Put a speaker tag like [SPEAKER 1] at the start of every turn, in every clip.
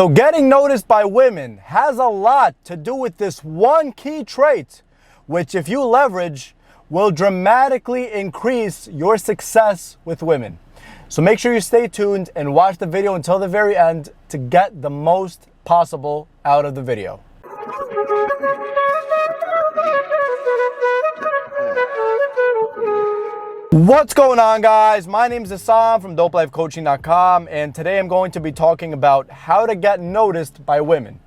[SPEAKER 1] So getting noticed by women has a lot to do with this one key trait, which if you leverage, will dramatically increase your success with women. So make sure you stay tuned and watch the video until the very end to get the most possible out of the video. What's going on, guys? My name is Hassan from dopelifecoaching.com, and today I'm going to be talking about how to get noticed by women.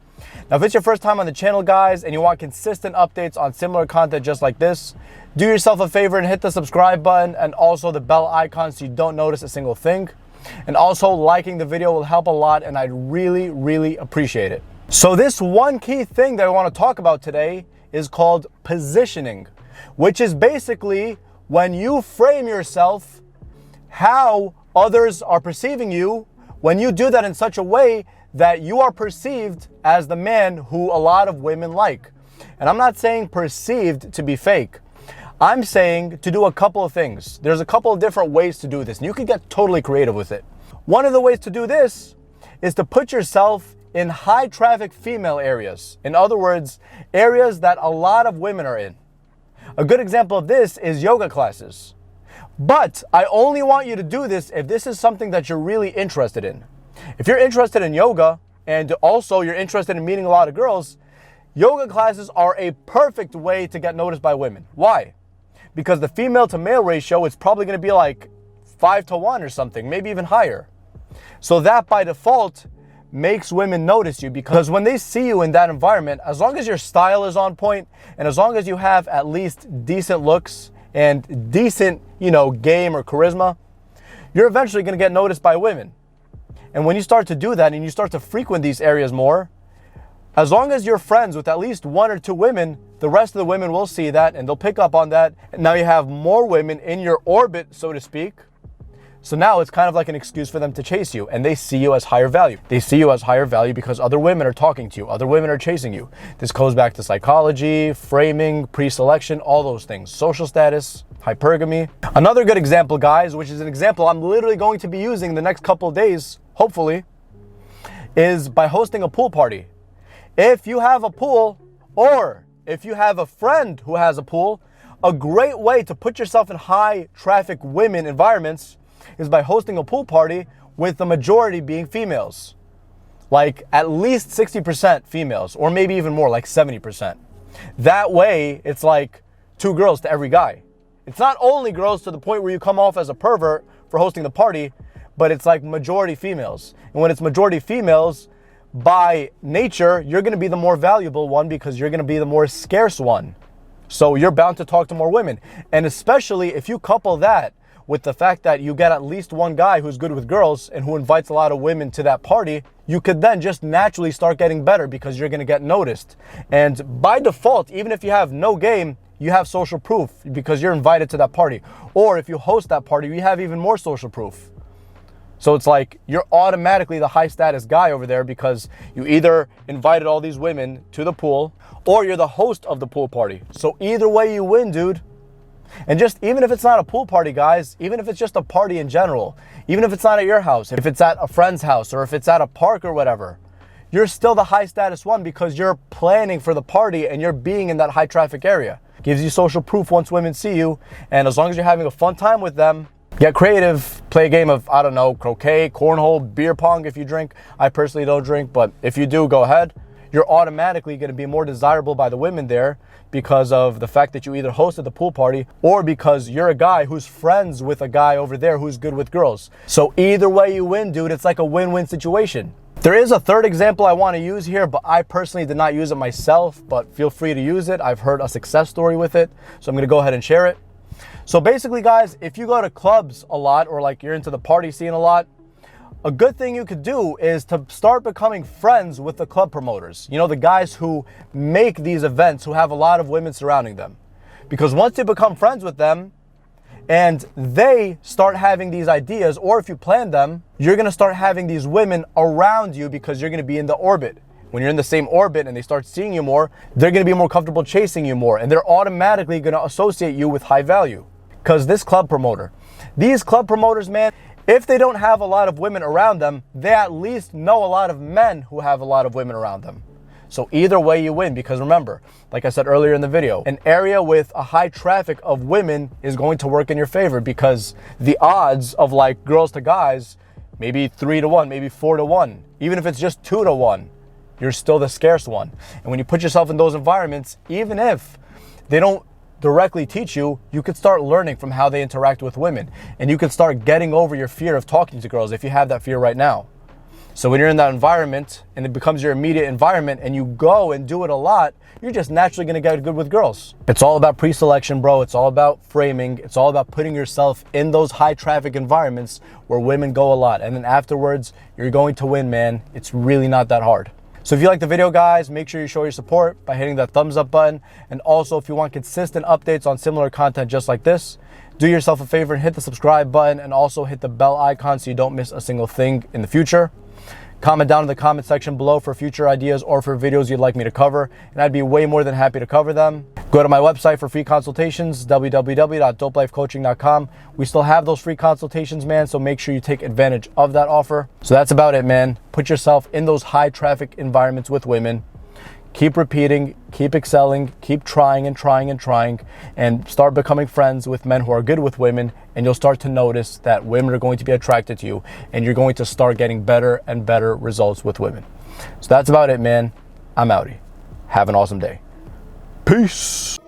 [SPEAKER 1] Now, if it's your first time on the channel, guys, and you want consistent updates on similar content just like this, do yourself a favor and hit the subscribe button and also the bell icon so you don't notice a single thing. And also, liking the video will help a lot, and I'd really appreciate it. So this one key thing that I want to talk about today is called positioning, which is basically when you frame yourself, how others are perceiving you, when you do that in such a way that you are perceived as the man who a lot of women like. And I'm not saying perceived to be fake. I'm saying to do a couple of things. There's a couple of different ways to do this, and you can get totally creative with it. One of the ways to do this is to put yourself in high traffic female areas. In other words, areas that a lot of women are in. A good example of this is yoga classes. But I only want you to do this if this is something that you're really interested in. If you're interested in yoga and also you're interested in meeting a lot of girls, yoga classes are a perfect way to get noticed by women. Why? Because the female to male ratio is probably going to be like 5-to-1 or something, maybe even higher. So that by default makes women notice you, because when they see you in that environment, as long as your style is on point and as long as you have at least decent looks and decent, game or charisma, you're eventually going to get noticed by women. And when you start to do that and you start to frequent these areas more, as long as you're friends with at least 1 or 2 women, the rest of the women will see that and they'll pick up on that. And now you have more women in your orbit, so to speak. So now it's kind of like an excuse for them to chase you, and they see you as higher value. They see you as higher value because other women are talking to you. Other women are chasing you. This goes back to psychology, framing, pre-selection, all those things. Social status, hypergamy. Another good example, guys, which is an example I'm literally going to be using the next couple of days, hopefully, is by hosting a pool party. If you have a pool, or if you have a friend who has a pool, a great way to put yourself in high traffic women environments is by hosting a pool party with the majority being females. Like at least 60% females, or maybe even more, like 70%. That way, it's like 2 girls to every guy. It's not only girls to the point where you come off as a pervert for hosting the party, but it's like majority females. And when it's majority females, by nature, you're gonna be the more valuable one because you're gonna be the more scarce one. So you're bound to talk to more women. And especially if you couple that with the fact that you get at least one guy who's good with girls and who invites a lot of women to that party, you could then just naturally start getting better because you're gonna get noticed. And by default, even if you have no game, you have social proof because you're invited to that party. Or if you host that party, you have even more social proof. So it's like you're automatically the high status guy over there because you either invited all these women to the pool or you're the host of the pool party. So either way you win, dude. And just even if it's not a pool party, guys, even if it's just a party in general, even if it's not at your house, if it's at a friend's house or if it's at a park or whatever, you're still the high status one because you're planning for the party and you're being in that high traffic area. Gives you social proof once women see you. And as long as you're having a fun time with them, get creative, play a game of, I don't know, croquet, cornhole, beer pong if you drink. I personally don't drink, but if you do, go ahead. You're automatically going to be more desirable by the women there because of the fact that you either hosted the pool party or because you're a guy who's friends with a guy over there who's good with girls. So either way you win, dude, it's like a win-win situation. There is a third example I want to use here, but I personally did not use it myself, but feel free to use it. I've heard a success story with it, so I'm going to go ahead and share it. So basically, guys, if you go to clubs a lot or like you're into the party scene a lot, a good thing you could do is to start becoming friends with the club promoters. You know, the guys who make these events, who have a lot of women surrounding them. Because once you become friends with them and they start having these ideas, or if you plan them, you're going to start having these women around you because you're going to be in the orbit. When you're in the same orbit and they start seeing you more, they're going to be more comfortable chasing you more, and they're automatically going to associate you with high value. Because these club promoters, man, If they don't have a lot of women around them, they at least know a lot of men who have a lot of women around them. So either way you win, because remember, like I said earlier in the video, an area with a high traffic of women is going to work in your favor, because the odds of like girls to guys, maybe 3-to-1, maybe 4-to-1, even if it's just 2-to-1, you're still the scarce one. And when you put yourself in those environments, even if they don't directly teach you, you could start learning from how they interact with women. And you could start getting over your fear of talking to girls if you have that fear right now. So when you're in that environment and it becomes your immediate environment and you go and do it a lot, you're just naturally gonna get good with girls. It's all about pre-selection, bro. It's all about framing. It's all about putting yourself in those high traffic environments where women go a lot. And then afterwards, you're going to win, man. It's really not that hard. So if you like the video, guys, make sure you show your support by hitting that thumbs up button. And also, if you want consistent updates on similar content just like this, do yourself a favor and hit the subscribe button, and also hit the bell icon so you don't miss a single thing in the future. Comment down in the comment section below for future ideas or for videos you'd like me to cover, and I'd be way more than happy to cover them. Go to my website for free consultations, www.dopelifecoaching.com. We still have those free consultations, man, so make sure you take advantage of that offer. So that's about it, man. Put yourself in those high traffic environments with women. Keep repeating, keep excelling, keep trying and trying and trying, and start becoming friends with men who are good with women, and you'll start to notice that women are going to be attracted to you, and you're going to start getting better and better results with women. So that's about it, man. I'm outie. Have an awesome day. Peace.